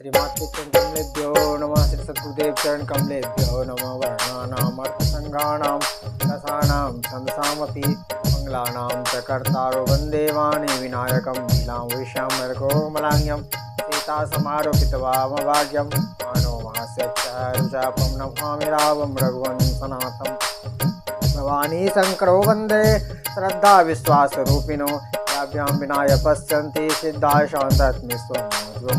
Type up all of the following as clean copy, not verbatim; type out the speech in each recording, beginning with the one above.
श्रीमाते चरण कमलेभ्यो नमः। श्री सद्गुरुदेव चरण कमलेभ्यो नमः। वर्णानामर्थसङ्घानां रसानां छन्दसामपि मङ्गलानां च कर्तारो वन्दे वाणी विनायकं लीलां विश्यामरकोमलाङ्ग्यं सीतासमारोपितवामभाग्यं मानो महास्यचारुचापं नमामि रावं रघुवंशनाथं। भवानी शङ्करो वन्दे श्रद्धा विश्वासरूपिणो याभ्यां विनाय पश्यन्ति सिद्धाय शान्तात्मेश्वरं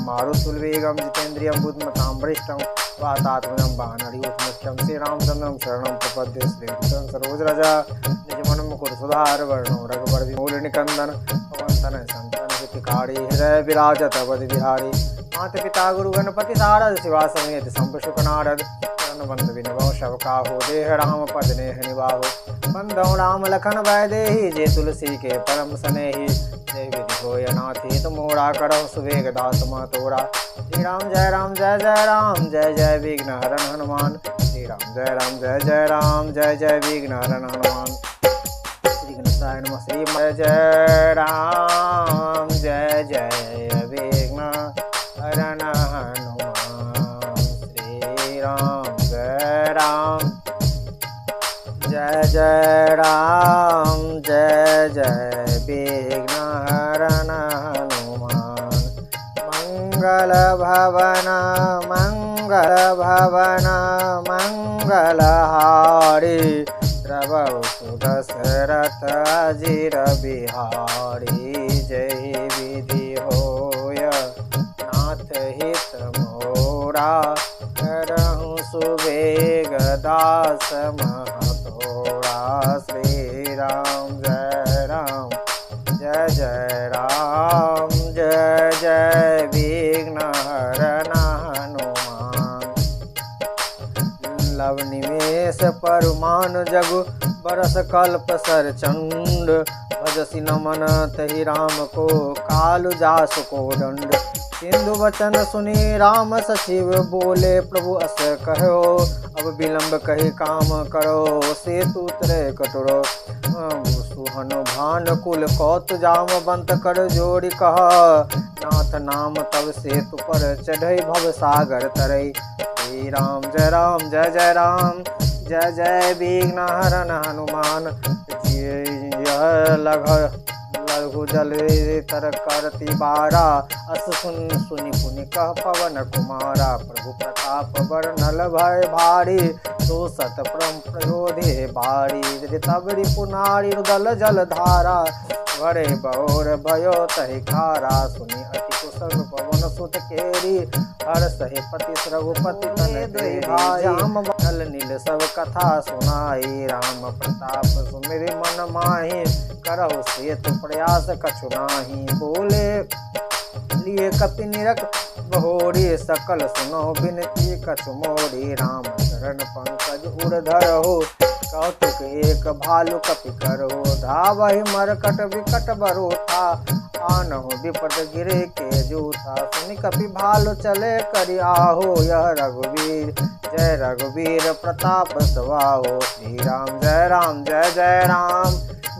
मारुतुल्यवेगं जितेन्द्रियं बुद्धिमतां वरिष्ठं वातात्मजं वानरयूथमुख्यं श्रीरामचन्द्रं शरणं प्रपद्ये। श्रीकृष्णं सरोजरजा निजमनं मुकुरसुधारवर्णो रघुवरविमूलनिकन्दन पवनतनय संतन हितकारी हृदय विराजत अवधि बिहारी। माता पिता गुरु गणपति सारद शिवा समेत शंभु नारद बंद विनवो शव काहू देह राम पद नेह निवाहो। बंधो राम लखन वैदेही जे तुलसी के परम स्नेही। जय विधि होय नाथी तुम मोरा करो सुवेग दास तोरा। श्री राम जय राम जय जय राम जय जय विघ्न हरन हनुमान। श्री राम जय राम जय जय राम जय जय विघ्न हरन हनुमान। श्री गणेशाय नमः। श्री जय जय राम जय जय विघ्न हरन हनुमान। श्री राम जय राम जय जय राम जय जय विघ्न हरन हनुमान। मंगल भवन मंगलहारी प्रभु सुदशरथ अजिर बिहारी। जय विधि होय नाथ हित मोरा करहु सुवेग दास महतोरा। श्री राम जय राम जय जय राम जय जय विघ्न हरन हनुमान। लव निमेष परुमान जगु बरस कल्प सर चंड। भजसि नमन तहि राम को कालु जासु को दंड। सिंधु वचन सुनी राम सचिव बोले प्रभु अस कहो। अब विलंब कही काम करो सेतु तरे कटोरो। सुहन भान कुल कौत जाम बंत कर जोड़ी कह। नाथ नाम तब सेतु पर चढ़ई भव सागर तरई। श्री राम जय राम जय जय राम जय जय विघ्न हरन हनुमान। लघु जल तर करती बारा अस सुन सुनि पुनि कह पवन कुमारा। प्रभु प्रताप बरनल भय भारी तो सत परम प्रयोधे भारी। तब रिपुनारी रुदल जल धारा वरे बौर भयो तहि खारा। सुनि अति कुशल पवन सुत केरी हर सहे पति रघुपति तन जाम बल नील सब कथा सुनाई। राम प्रताप सुमिरि मन माहि करहु सेतु प्रयास कछु नाही। बोले लिए कपि निरख बहोरी सकल सुनो बिनती कछु मोरी। राम चरण पंकज उर धरहु कौतुक एक भालु कपि करहु। धावहि मरकट विकट बरूथा आनहु विपट गिरे के जूथा। सुनि कपि भालु चले करि आहो यह रघुवीर जय रघुवीर प्रताप सवाहो। श्री राम जय राम जय जय राम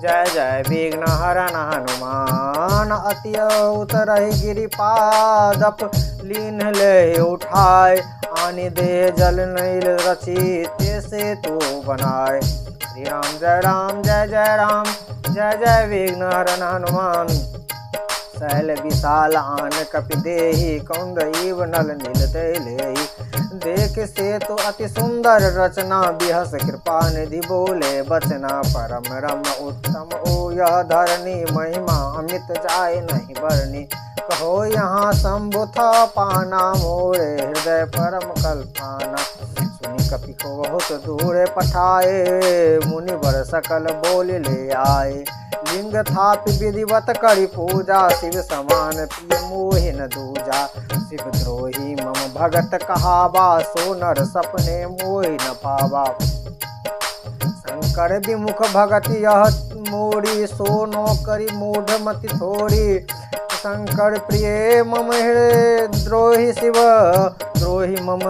जय जय विघ्न हरन हनुमान। अति उतरहि गिरिपादप लीन ले उठाय। आनि दे जल नील रचि ते सेतु बनाय। श्री राम जय जय राम जय जय विघ्न हरन हनुमान। शैल विशाल आन कपि देहि कौंदईव नल नील तैलेहि। देख सेतु अति सुंदर रचना बिहस कृपा निधि बोले बचना। परम रम उत्तम ओ यह धरनी महिमा अमित जाय नहीं बरनी। कहो यहाँ शंभु था पाना मोरे हृदय परम कल्पाना। सुनि कपि को बहुत दूर पठाए मुनिवर सकल बोल ले आए। लिंग थापि विधिवत करि पूजा शिव समान प्रिय मोहि न दूजा। शिव द्रोही मम भगत कहावा सो नर सपने मोहि न पावा। शंकर विमुख भगत यह मोरी सो नो करी मूढ़ मति थोड़ी। शंकर प्रिय मम हृदय द्रोही शिव द्रोही मम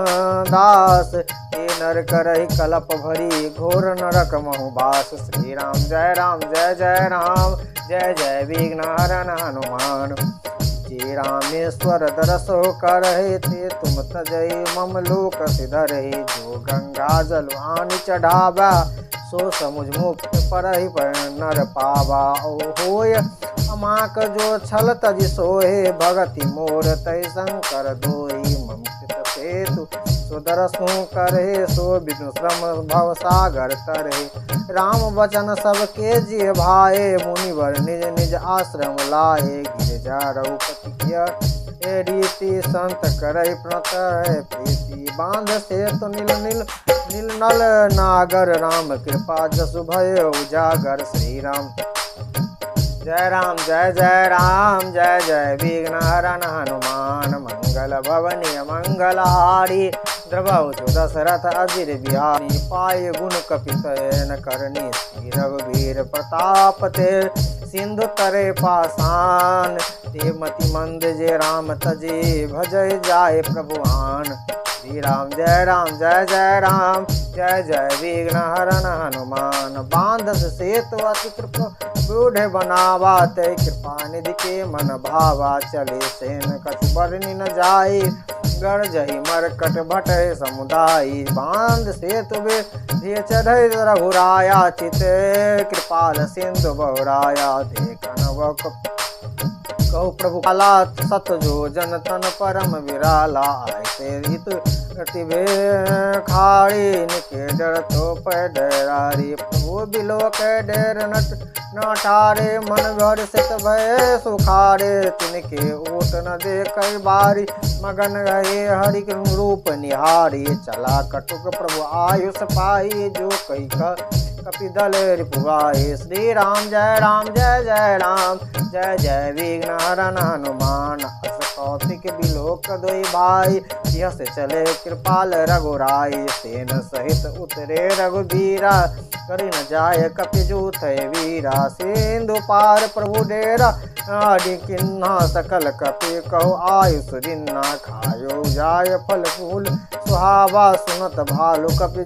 दास। ते नर करहि कलप भरी घोर नरक महु बास। श्री राम जय जय राम जय जय विघ्न हरन हनुमान। जे रामेश्वर दरसो करहे ते तुम तजई मम लोक सिधरहे। जो गंगा जल आनि चढ़ावा सो समुझ मुक्त परहि पर नर पावा। ओ होय अमाक जो छल तज सोहे भगति मोर तय शंकर दोई। मम कृत सेतु सुदरसु करहे सो विष्णु श्रम भव सागर तरहे। राम वचन सबके जिय भाए मुनिवर निज निज आश्रम लाए। गिरिजा रघुपति किया ए रीति संत करहि प्रणत है प्रीति। बांध से तो नील नील नील नल नागर राम कृपा जसु भय उजागर। श्री राम जय राम जय जय राम जय जय विघ्न हरन हनुमान। मंगल भवनीय मंगलहारी द्रवहु जो दशरथ अजिर बिहारी। पाए गुण कपितयन करनी श्री रघुवीर प्रताप ते। सिंधु तरे पाषाण ते मति मंद जे राम तजे भजय जाय प्रभुआन। श्री राम जय जय राम जय जय विघ्न हरन हनुमान। बांधस सेतु अति कृपा बूढ़ बनावा तय कृपा निधि के मन भावा। चले सेन कछ बरनि न जाई गढ़ जही मरकट भटय समुदायी। बांध सेतु बे धिय चढ़ई रघुराया चित कृपाल सिंधु बहुराया। देखन वह कहु प्रभु काला सत जो जन तन परम विराला। ऐसे हित प्रतिभे खाड़ी निके डर तो पर डरारी। प्रभु बिलो के डेर नटारे मन घर सित भय सुखारे। तिनके ओट न देख बारी मगन गए हरि रूप निहारी। चला कटुक प्रभु आयुष पाई जो कई कपिदल रिपुवाई। श्री राम जय जय राम जय जय विघ्न हरन हनुमान। अस कौतिक बिलोक दोई भाई यह से चले कृपाल रघुराई। सेन सहित उतरे रघुबीरा करि न जाय कपिजूथ वीरा। सिंधु पार प्रभु डेरा आदि किन्हा सकल कपि कहु आयुष दिन्ना। खायो जाय फल फूल सुहावा सुनत भालु कपि